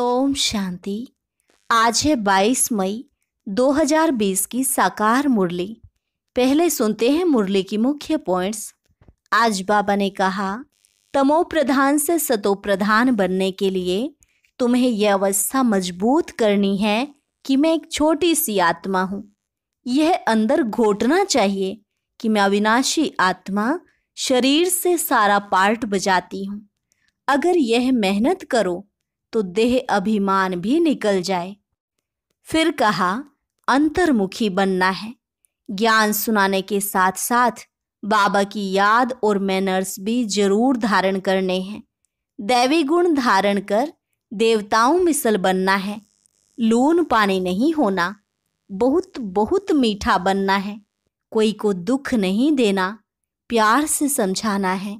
ओम शांति। आज है 22 मई 2020 की साकार मुरली। पहले सुनते हैं मुरली की मुख्य पॉइंट्स। आज बाबा ने कहा, तमो प्रधान से सतो प्रधान बनने के लिए तुम्हें यह अवस्था मजबूत करनी है कि मैं एक छोटी सी आत्मा हूँ। यह अंदर घोटना चाहिए कि मैं अविनाशी आत्मा शरीर से सारा पार्ट बजाती हूँ। अगर यह मेहनत करो तो देह अभिमान भी निकल जाए। फिर कहा, अंतर्मुखी बनना है। ज्ञान सुनाने के साथ साथ बाबा की याद और मैनर्स भी जरूर धारण करने हैं। दैवी गुण धारण कर देवताओं मिसल बनना है। लून पानी नहीं होना, बहुत बहुत मीठा बनना है। कोई को दुख नहीं देना, प्यार से समझाना है।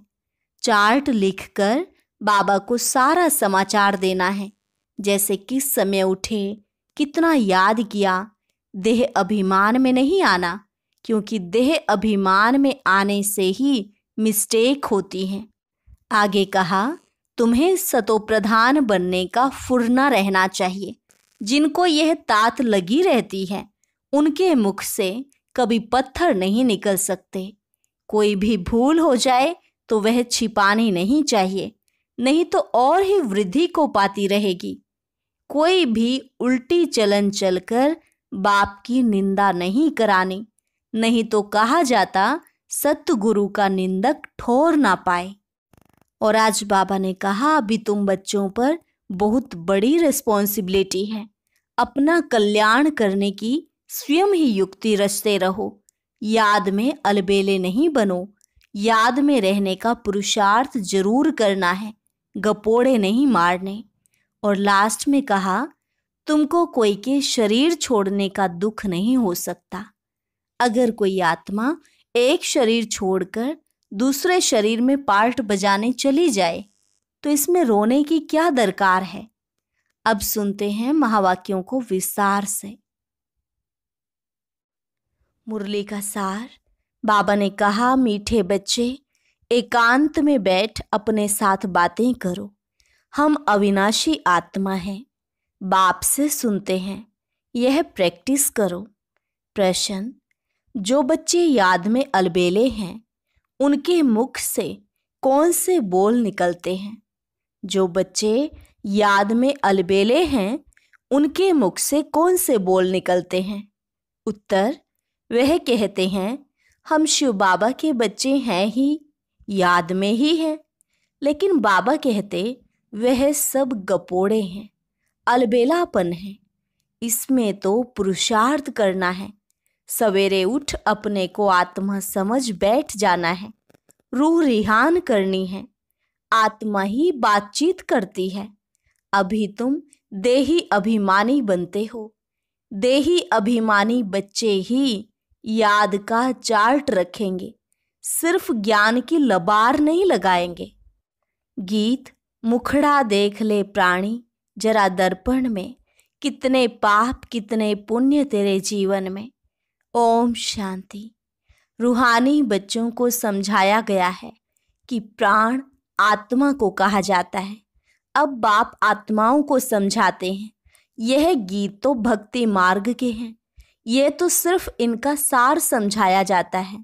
चार्ट लिखकर बाबा को सारा समाचार देना है, जैसे किस समय उठे, कितना याद किया। देह अभिमान में नहीं आना, क्योंकि देह अभिमान में आने से ही मिस्टेक होती है। आगे कहा, तुम्हें सतो प्रधान बनने का फुरना रहना चाहिए। जिनको यह तात लगी रहती है, उनके मुख से कभी पत्थर नहीं निकल सकते। कोई भी भूल हो जाए तो वह छिपानी नहीं चाहिए, नहीं तो और ही वृद्धि को पाती रहेगी। कोई भी उल्टी चलन चलकर बाप की निंदा नहीं करानी, नहीं तो कहा जाता सतगुरु का निंदक ठोर ना पाए। और आज बाबा ने कहा, अभी तुम बच्चों पर बहुत बड़ी रिस्पॉन्सिबिलिटी है। अपना कल्याण करने की स्वयं ही युक्ति रचते रहो। याद में अलबेले नहीं बनो। याद में रहने का पुरुषार्थ जरूर करना है, गपोड़े नहीं मारने। और लास्ट में कहा, तुमको कोई के शरीर छोड़ने का दुख नहीं हो सकता। अगर कोई आत्मा एक शरीर छोड़कर दूसरे शरीर में पार्ट बजाने चली जाए तो इसमें रोने की क्या दरकार है। अब सुनते हैं महावाक्यों को विस्तार से। मुरली का सार। बाबा ने कहा, मीठे बच्चे, एकांत में बैठ अपने साथ बातें करो। हम अविनाशी आत्मा हैं। बाप से सुनते हैं, यह प्रैक्टिस करो। प्रश्न, जो बच्चे याद में अलबेले हैं, उनके मुख से कौन से बोल निकलते हैं? जो बच्चे याद में अलबेले हैं, उनके मुख से कौन से बोल निकलते हैं? उत्तर, वह कहते हैं, हम शिव बाबा के बच्चे हैं ही, याद में ही हैं। लेकिन बाबा कहते, वह सब गपोड़े हैं, अलबेलापन है। इसमें तो पुरुषार्थ करना है। सवेरे उठ अपने को आत्मा समझ बैठ जाना है। रूह रिहान करनी है। आत्मा ही बातचीत करती है। अभी तुम देही अभिमानी बनते हो। देही अभिमानी बच्चे ही याद का चार्ट रखेंगे, सिर्फ ज्ञान की लबार नहीं लगाएंगे। गीत, मुखड़ा देख ले प्राणी जरा दर्पण में, कितने पाप कितने पुण्य तेरे जीवन में। ओम शांति। रूहानी बच्चों को समझाया गया है कि प्राण आत्मा को कहा जाता है। अब बाप आत्माओं को समझाते हैं। यह गीत तो भक्ति मार्ग के हैं। यह तो सिर्फ इनका सार समझाया जाता है।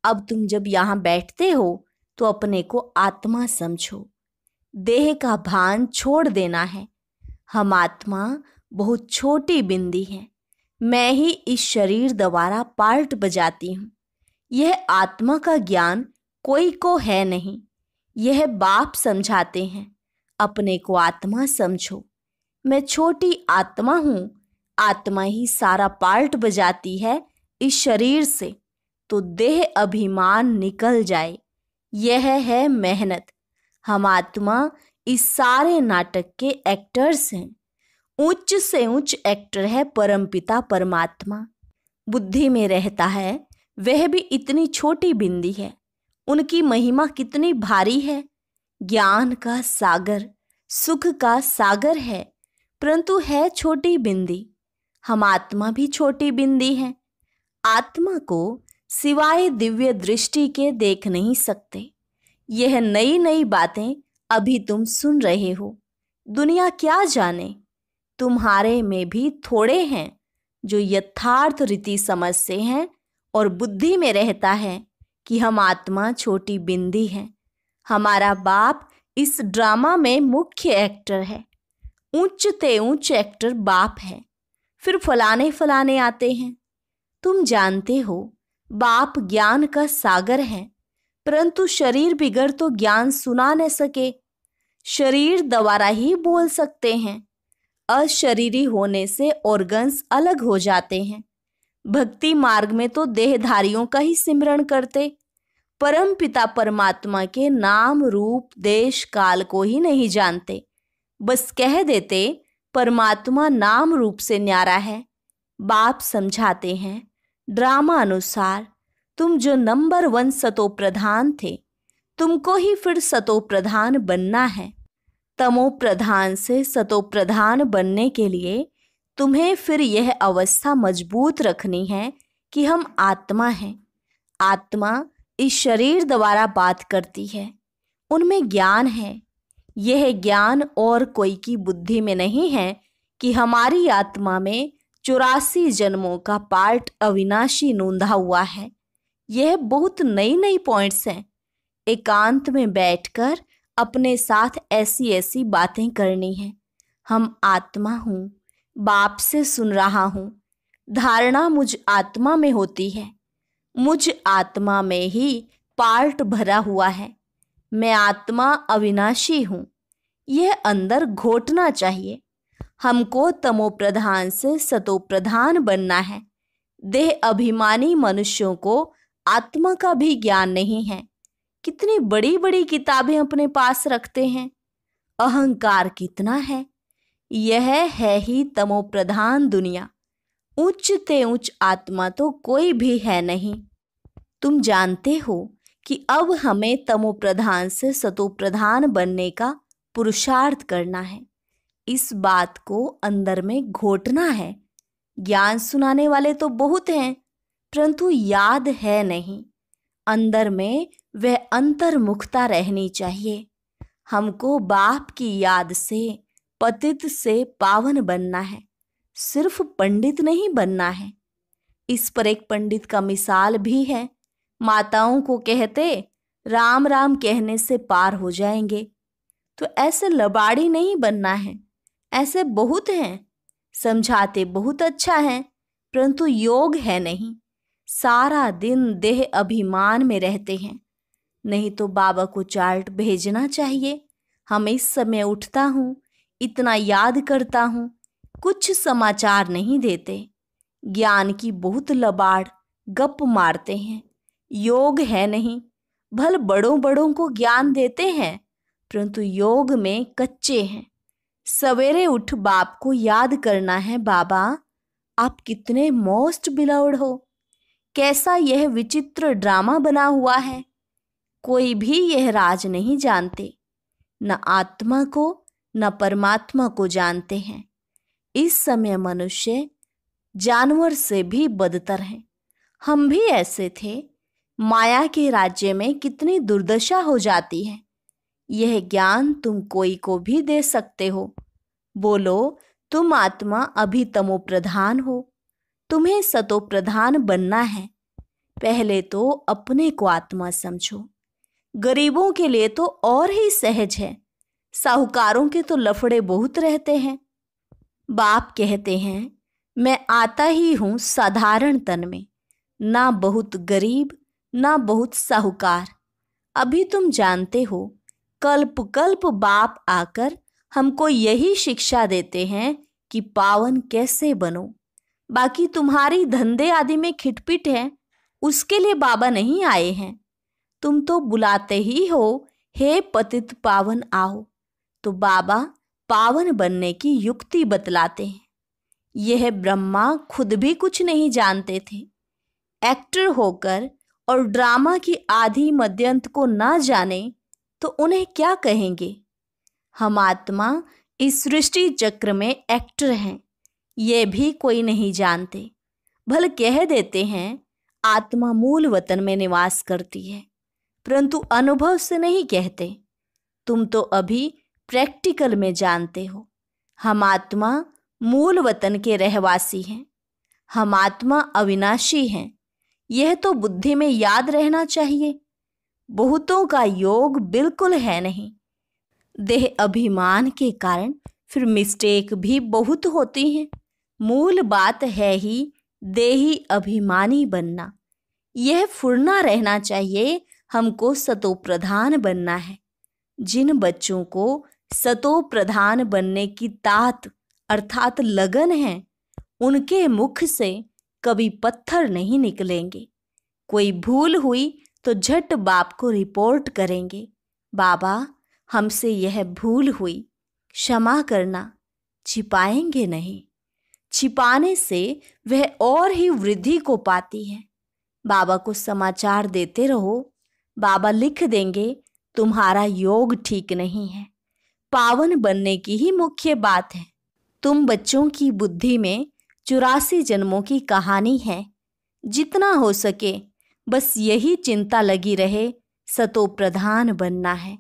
अब तुम जब यहाँ बैठते हो तो अपने को आत्मा समझो। देह का भान छोड़ देना है। हम आत्मा बहुत छोटी बिंदी है। मैं ही इस शरीर द्वारा पार्ट बजाती हूँ। यह आत्मा का ज्ञान कोई को है नहीं। यह बाप समझाते हैं, अपने को आत्मा समझो। मैं छोटी आत्मा हूँ। आत्मा ही सारा पार्ट बजाती है इस शरीर से, तो देह अभिमान निकल जाए। यह है मेहनत। हम आत्मा इस सारे नाटक के एक्टर्स हैं। उच्च से उच्च एक्टर है परमपिता परमात्मा। बुद्धि में रहता है, वह भी इतनी छोटी बिंदी है। उनकी महिमा कितनी भारी है। ज्ञान का सागर, सुख का सागर है, परंतु है छोटी बिंदी। हम आत्मा भी छोटी बिंदी हैं। आत्मा को सिवाय दिव्य दृष्टि के देख नहीं सकते। यह नई नई बातें अभी तुम सुन रहे हो। दुनिया क्या जाने, तुम्हारे में भी थोड़े हैं जो यथार्थ रीति समझते हैं और बुद्धि में रहता है कि हम आत्मा छोटी बिंदी हैं। हमारा बाप इस ड्रामा में मुख्य एक्टर है। ऊंच ते ऊंच एक्टर बाप है। फिर फलाने फलाने आते हैं। तुम जानते हो बाप ज्ञान का सागर है, परंतु शरीर बिगड़ तो ज्ञान सुना न सके। शरीर द्वारा ही बोल सकते हैं। अशरीरी होने से ऑर्गन्स अलग हो जाते हैं। भक्ति मार्ग में तो देहधारियों का ही सिमरण करते, परम पिता परमात्मा के नाम रूप देश काल को ही नहीं जानते। बस कह देते परमात्मा नाम रूप से न्यारा है। बाप समझाते हैं ड्रामा अनुसार, तुम जो नंबर 1 सतो प्रधान थे, तुमको ही फिर सतो प्रधान बनना है। तमो प्रधान से सतो प्रधान बनने के लिए तुम्हें फिर यह अवस्था मजबूत रखनी है कि हम आत्मा हैं। आत्मा इस शरीर द्वारा बात करती है, उनमें ज्ञान है। यह ज्ञान और कोई की बुद्धि में नहीं है कि हमारी आत्मा में 84 जन्मों का पार्ट अविनाशी नोंधा हुआ है। यह बहुत नई नई पॉइंट्स हैं। एकांत में बैठकर अपने साथ ऐसी ऐसी बातें करनी है। हम आत्मा हूँ, बाप से सुन रहा हूँ। धारणा मुझ आत्मा में होती है। मुझ आत्मा में ही पार्ट भरा हुआ है। मैं आत्मा अविनाशी हूँ। यह अंदर घोटना चाहिए। हमको तमो प्रधान से सतो प्रधान बनना है। देह अभिमानी मनुष्यों को आत्मा का भी ज्ञान नहीं है। कितनी बड़ी बड़ी किताबें अपने पास रखते हैं। अहंकार कितना है। यह है ही तमो प्रधान दुनिया। उच्च ते उच्च आत्मा तो कोई भी है नहीं। तुम जानते हो कि अब हमें तमो प्रधान से सतो प्रधान बनने का पुरुषार्थ करना है। इस बात को अंदर में घोटना है। ज्ञान सुनाने वाले तो बहुत हैं, परंतु याद है नहीं। अंदर में वह अंतर्मुखता रहनी चाहिए। हमको बाप की याद से पतित से पावन बनना है, सिर्फ पंडित नहीं बनना है। इस पर एक पंडित का मिसाल भी है। माताओं को कहते राम राम कहने से पार हो जाएंगे, तो ऐसे लबाड़ी नहीं बनना है। ऐसे बहुत हैं, समझाते बहुत अच्छा है, परंतु योग है नहीं। सारा दिन देह अभिमान में रहते हैं। नहीं तो बाबा को चार्ट भेजना चाहिए। हम इस समय उठता हूँ, इतना याद करता हूँ, कुछ समाचार नहीं देते। ज्ञान की बहुत लबाड़ गप मारते हैं। योग है नहीं। भल बड़ों बड़ों को ज्ञान देते हैं, परंतु योग में कच्चे हैं। सवेरे उठ बाप को याद करना है। बाबा आप कितने मोस्ट बिलव्ड हो। कैसा यह विचित्र ड्रामा बना हुआ है। कोई भी यह राज नहीं जानते। न आत्मा को न परमात्मा को जानते हैं। इस समय मनुष्य जानवर से भी बदतर है। हम भी ऐसे थे। माया के राज्य में कितनी दुर्दशा हो जाती है। यह ज्ञान तुम कोई को भी दे सकते हो। बोलो तुम आत्मा अभी तमो प्रधान हो, तुम्हें सतो प्रधान बनना है। पहले तो अपने को आत्मा समझो। गरीबों के लिए तो और ही सहज है। साहूकारों के तो लफड़े बहुत रहते हैं। बाप कहते हैं मैं आता ही हूँ साधारण तन में, ना बहुत गरीब ना बहुत साहूकार। अभी तुम जानते हो कल्प कल्प बाप आकर हमको यही शिक्षा देते हैं कि पावन कैसे बनो। बाकी तुम्हारी धंधे आदि में खिटपिट है, उसके लिए बाबा नहीं आए हैं। तुम तो बुलाते ही हो, हे पतित पावन आओ, तो बाबा पावन बनने की युक्ति बतलाते हैं। यह ब्रह्मा खुद भी कुछ नहीं जानते थे। एक्टर होकर और ड्रामा की आधि मध्यंत को ना जाने तो उन्हें क्या कहेंगे। हम आत्मा इस सृष्टि चक्र में एक्टर हैं, ये भी कोई नहीं जानते। भले कह देते हैं आत्मा मूल वतन में निवास करती है, परंतु अनुभव से नहीं कहते। तुम तो अभी प्रैक्टिकल में जानते हो। हम आत्मा मूल वतन के रहवासी हैं। हम आत्मा अविनाशी हैं। यह तो बुद्धि में याद रहना चाहिए। बहुतों का योग बिल्कुल है नहीं। देह अभिमान के कारण फिर मिस्टेक भी बहुत होती हैं। मूल बात है ही देही अभिमानी बनना। यह फुरना रहना चाहिए। हमको सतो प्रधान बनना है। जिन बच्चों को सतो प्रधान बनने की तात अर्थात लगन है, उनके मुख से कभी पत्थर नहीं निकलेंगे। कोई भूल हुई तो झट बाप को रिपोर्ट करेंगे, बाबा हमसे यह भूल हुई, क्षमा करना। छिपाएंगे नहीं। छिपाने से वह और ही वृद्धि को पाती है। बाबा को समाचार देते रहो। बाबा लिख देंगे तुम्हारा योग ठीक नहीं है। पावन बनने की ही मुख्य बात है। तुम बच्चों की बुद्धि में 84 जन्मों की कहानी है। जितना हो सके बस यही चिंता लगी रहे, सतो प्रधान बनना है।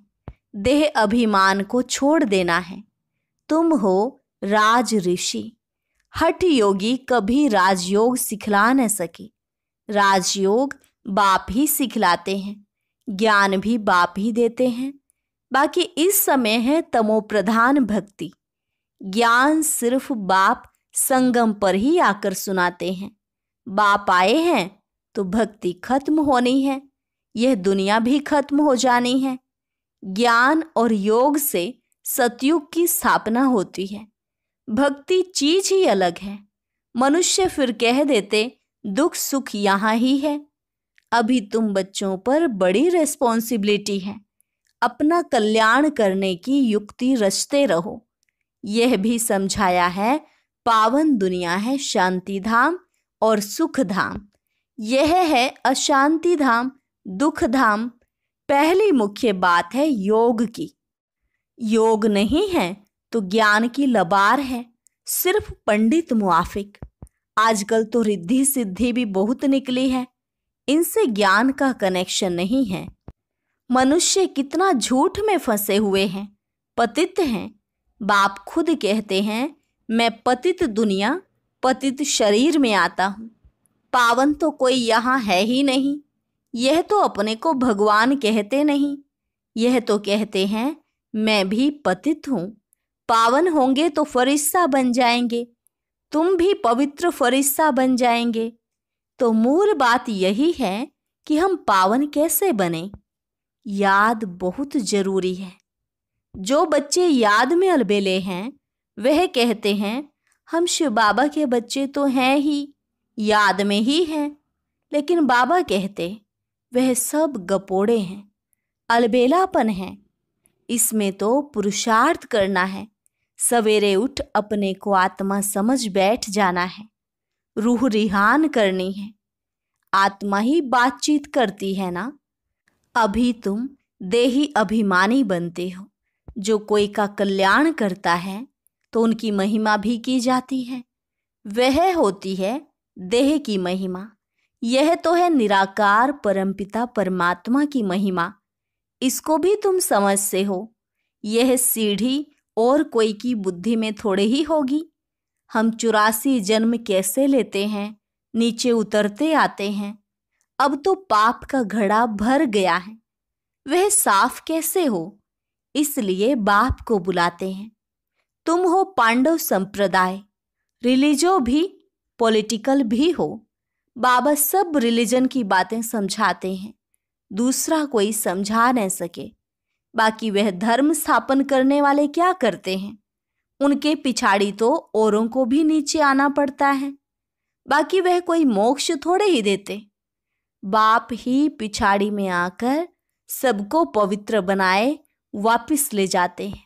देह अभिमान को छोड़ देना है। तुम हो राज ऋषि। हठ योगी कभी राजयोग सिखला न सके। राजयोग बाप ही सिखलाते हैं। ज्ञान भी बाप ही देते हैं। बाकी इस समय है तमो प्रधान भक्ति। ज्ञान सिर्फ बाप संगम पर ही आकर सुनाते हैं। बाप आए हैं तो भक्ति खत्म होनी है। यह दुनिया भी खत्म हो जानी है। ज्ञान और योग से सतयुग की स्थापना होती है। भक्ति चीज ही अलग है। मनुष्य फिर कह देते दुख सुख यहाँ ही है। अभी तुम बच्चों पर बड़ी रेस्पॉन्सिबिलिटी है। अपना कल्याण करने की युक्ति रचते रहो। यह भी समझाया है पावन दुनिया है शांति धाम और सुख धाम। यह है अशांति धाम, दुख धाम। पहली मुख्य बात है योग की। योग नहीं है तो ज्ञान की लबार है, सिर्फ पंडित मुआफिक। आजकल तो रिद्धि सिद्धि भी बहुत निकली है, इनसे ज्ञान का कनेक्शन नहीं है। मनुष्य कितना झूठ में फंसे हुए हैं, पतित हैं। बाप खुद कहते हैं मैं पतित दुनिया पतित शरीर में आता हूँ। पावन तो कोई यहाँ है ही नहीं। यह तो अपने को भगवान कहते नहीं। यह तो कहते हैं मैं भी पतित हूँ। पावन होंगे तो फरिश्ता बन जाएंगे। तुम भी पवित्र फरिश्ता बन जाएंगे। तो मूल बात यही है कि हम पावन कैसे बने। याद बहुत जरूरी है। जो बच्चे याद में अलबेले हैं वह कहते हैं हम शिव बाबा के बच्चे तो हैं ही, याद में ही हैं। लेकिन बाबा कहते वह सब गपोड़े हैं, अलबेलापन है। इसमें तो पुरुषार्थ करना है। सवेरे उठ अपने को आत्मा समझ बैठ जाना है। रूह रिहान करनी है। आत्मा ही बातचीत करती है ना। अभी तुम देही अभिमानी बनते हो। जो कोई का कल्याण करता है तो उनकी महिमा भी की जाती है। वह होती है देह की महिमा। यह तो है निराकार परमपिता परमात्मा की महिमा। इसको भी तुम समझते हो। यह सीढ़ी और कोई की बुद्धि में थोड़े ही होगी। हम 84 जन्म कैसे लेते हैं, नीचे उतरते आते हैं। अब तो पाप का घड़ा भर गया है, वह साफ कैसे हो। इसलिए बाप को बुलाते हैं। तुम हो पांडव संप्रदाय। रिलीजो भी पॉलिटिकल भी हो। बाबा सब रिलीजन की बातें समझाते हैं, दूसरा कोई समझा न सके। बाकी वह धर्म स्थापन करने वाले क्या करते हैं, उनके पिछाड़ी तो औरों को भी नीचे आना पड़ता है। बाकी वह कोई मोक्ष थोड़े ही देते। बाप ही पिछाड़ी में आकर सबको पवित्र बनाए वापिस ले जाते हैं।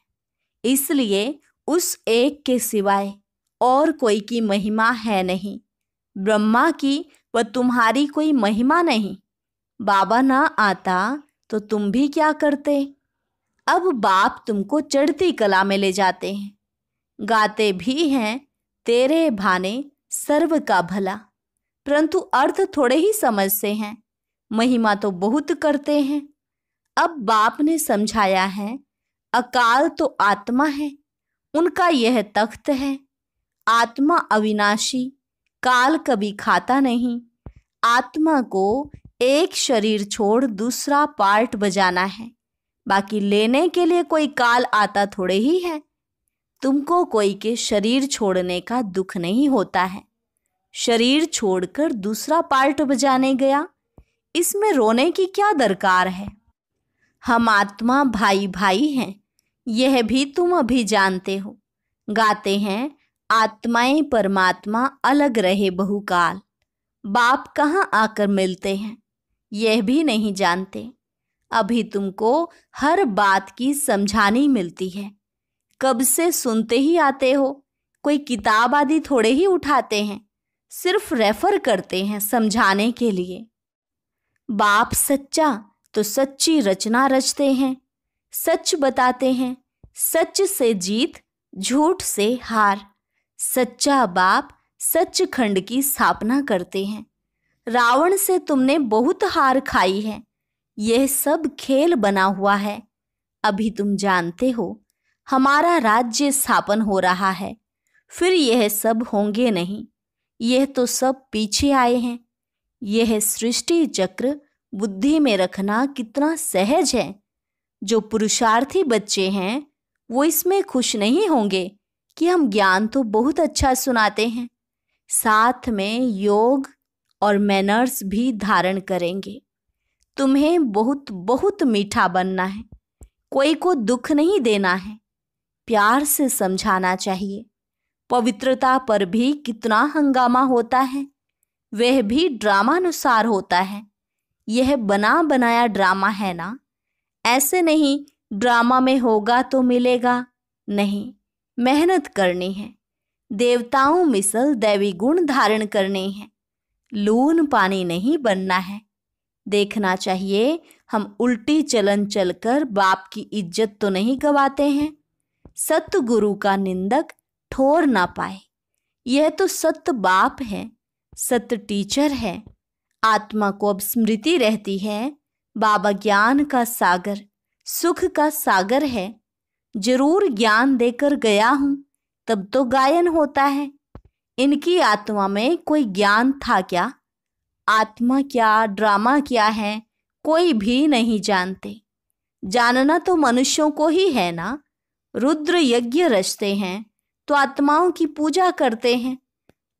इसलिए उस एक के सिवाय और कोई की महिमा है नहीं। ब्रह्मा की व तुम्हारी कोई महिमा नहीं। बाबा ना आता तो तुम भी क्या करते। अब बाप तुमको चढ़ती कला में ले जाते हैं। गाते भी हैं तेरे भाने सर्व का भला, परंतु अर्थ थोड़े ही समझते हैं। महिमा तो बहुत करते हैं। अब बाप ने समझाया है अकाल तो आत्मा है, उनका यह तख्त है। आत्मा अविनाशी, काल कभी खाता नहीं। आत्मा को एक शरीर छोड़ दूसरा पार्ट बजाना है, बाकी लेने के लिए कोई काल आता थोड़े ही है। तुमको कोई के शरीर छोड़ने का दुख नहीं होता है। शरीर छोड़कर दूसरा पार्ट बजाने गया, इसमें रोने की क्या दरकार है। हम आत्मा भाई भाई हैं, यह भी तुम अभी जानते हो। गाते हैं आत्माएं परमात्मा अलग रहे बहुकाल। बाप कहाँ आकर मिलते हैं, यह भी नहीं जानते। अभी तुमको हर बात की समझानी मिलती है। कब से सुनते ही आते हो, कोई किताब आदि थोड़े ही उठाते हैं, सिर्फ रेफर करते हैं समझाने के लिए। बाप सच्चा तो सच्ची रचना रचते हैं, सच बताते हैं। सच से जीत, झूठ से हार। सच्चा बाप सचखंड की स्थापना करते हैं। रावण से तुमने बहुत हार खाई है, यह सब खेल बना हुआ है। अभी तुम जानते हो हमारा राज्य स्थापन हो रहा है, फिर यह सब होंगे नहीं। यह तो सब पीछे आए हैं। यह सृष्टि चक्र बुद्धि में रखना कितना सहज है। जो पुरुषार्थी बच्चे हैं वो इसमें खुश नहीं होंगे कि हम ज्ञान तो बहुत अच्छा सुनाते हैं, साथ में योग और मैनर्स भी धारण करेंगे। तुम्हें बहुत बहुत मीठा बनना है, कोई को दुख नहीं देना है, प्यार से समझाना चाहिए। पवित्रता पर भी कितना हंगामा होता है, वह भी ड्रामानुसार होता है। यह बना बनाया ड्रामा है ना, ऐसे नहीं ड्रामा में होगा तो मिलेगा, नहीं, मेहनत करनी है। देवताओं मिसल दैवी गुण धारण करने हैं, लून पानी नहीं बनना है। देखना चाहिए हम उल्टी चलन चलकर बाप की इज्जत तो नहीं गवाते हैं। सतगुरु का निंदक ठोर ना पाए, यह तो सत्य बाप है, सत्य टीचर है। आत्मा को अब स्मृति रहती है, बाबा ज्ञान का सागर, सुख का सागर है। जरूर ज्ञान देकर गया हूं, तब तो गायन होता है। इनकी आत्मा में कोई ज्ञान था क्या? आत्मा क्या, ड्रामा क्या है, कोई भी नहीं जानते। जानना तो मनुष्यों को ही है ना। रुद्र यज्ञ रचते हैं तो आत्माओं की पूजा करते हैं,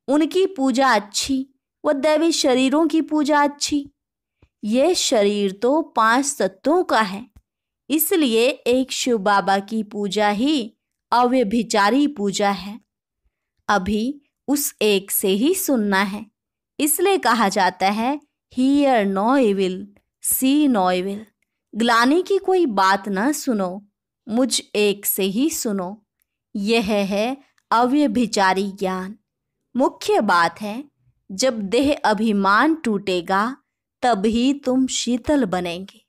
उनकी पूजा अच्छी व दैवी शरीरों की पूजा अच्छी। यह शरीर तो 5 तत्वों का है, इसलिए एक शिव बाबा की पूजा ही अव्यभिचारी पूजा है। अभी उस एक से ही सुनना है, इसलिए कहा जाता है hear no evil, see no evil. ग्लानि की कोई बात ना सुनो, मुझ एक से ही सुनो। यह है अव्यभिचारी ज्ञान। मुख्य बात है जब देह अभिमान टूटेगा तब ही तुम शीतल बनेंगे,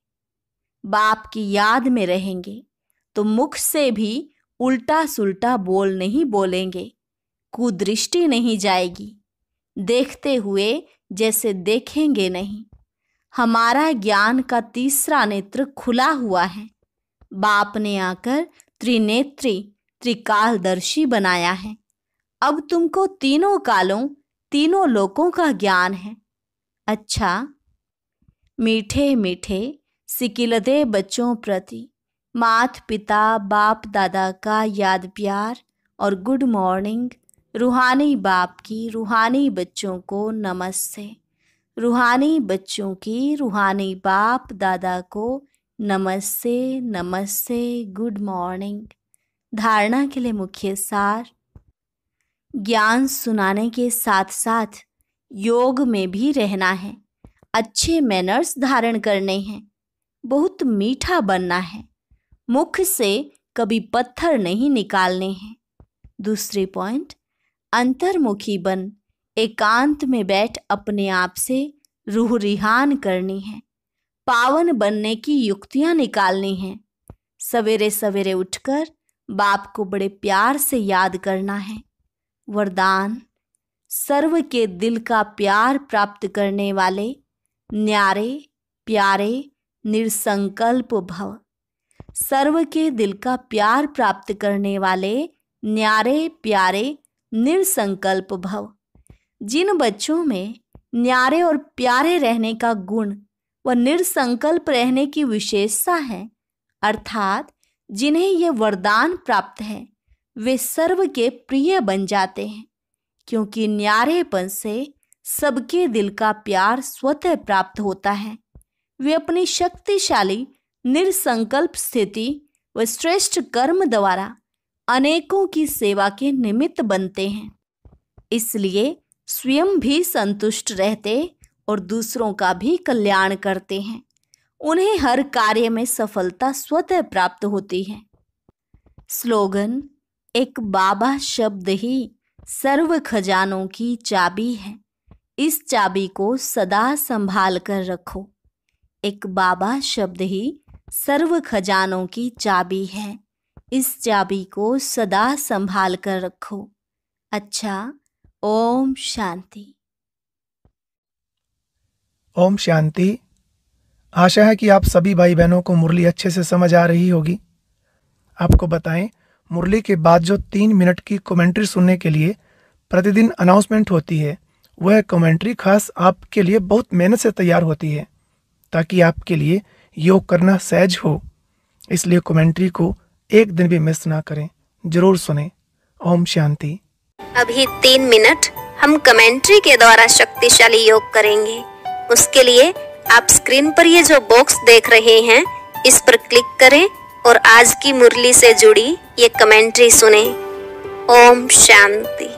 बाप की याद में रहेंगे तो मुख से भी उल्टा सुल्टा बोल नहीं बोलेंगे, कुदृष्टि नहीं जाएगी, देखते हुए जैसे देखेंगे नहीं। हमारा ज्ञान का तीसरा नेत्र खुला हुआ है। बाप ने आकर त्रिनेत्री त्रिकालदर्शी बनाया है। अब तुमको तीनों कालों तीनों लोकों का ज्ञान है। अच्छा, मीठे मीठे सिकिलदे बच्चों प्रति मात पिता बाप दादा का याद प्यार और गुड मॉर्निंग। रूहानी बाप की रूहानी बच्चों को नमस्ते। रूहानी बच्चों की रूहानी बाप दादा को नमस्ते नमस्ते, गुड मॉर्निंग। धारणा के लिए मुख्य सार, ज्ञान सुनाने के साथ साथ योग में भी रहना है, अच्छे मैनर्स धारण करने हैं, बहुत मीठा बनना है, मुख से कभी पत्थर नहीं निकालने हैं। दूसरी पॉइंट, अंतर्मुखी बन एकांत में बैठ अपने आप से रूह रिहान करनी है, पावन बनने की युक्तियां निकालनी हैं। सवेरे सवेरे उठकर बाप को बड़े प्यार से याद करना है। वरदान, सर्व के दिल का प्यार प्राप्त करने वाले न्यारे प्यारे निरसंकल्प भव। सर्व के दिल का प्यार प्राप्त करने वाले न्यारे प्यारे निरसंकल्प भव। जिन बच्चों में न्यारे और प्यारे रहने का गुण व निरसंकल्प रहने की विशेषता है, अर्थात जिन्हें ये वरदान प्राप्त है, वे सर्व के प्रिय बन जाते हैं, क्योंकि न्यारेपन से सबके दिल का प्यार स्वतः प्राप्त होता है। वे अपनी शक्तिशाली निरसंकल्प स्थिति व श्रेष्ठ कर्म द्वारा अनेकों की सेवा के निमित्त बनते हैं, इसलिए स्वयं भी संतुष्ट रहते और दूसरों का भी कल्याण करते हैं। उन्हें हर कार्य में सफलता स्वतः प्राप्त होती है। स्लोगन: एक बाबा शब्द ही सर्व खजानों की चाबी है, इस चाबी को सदा संभाल कर रखो। एक बाबा शब्द ही सर्व खजानों की चाबी है, इस चाबी को सदा संभाल कर रखो। अच्छा, ओम शांति। ओम शांति। आशा है कि आप सभी भाई बहनों को मुरली अच्छे से समझ आ रही होगी। आपको बताएं, मुरली के बाद जो 3 मिनट की कमेंट्री सुनने के लिए प्रतिदिन अनाउंसमेंट होती है, वह कमेंट्री खास आपके लिए बहुत मेहनत से तैयार होती है, ताकि आपके लिए योग करना सहज हो। इसलिए कमेंट्री को एक दिन भी मिस ना करें, जरूर सुनें। ओम शांति। अभी 3 मिनट हम कमेंट्री के द्वारा शक्तिशाली योग करेंगे। उसके लिए आप स्क्रीन पर ये जो बॉक्स देख रहे हैं, इस पर क्लिक करें और आज की मुरली से जुड़ी ये कमेंट्री सुनें। ओम शांति।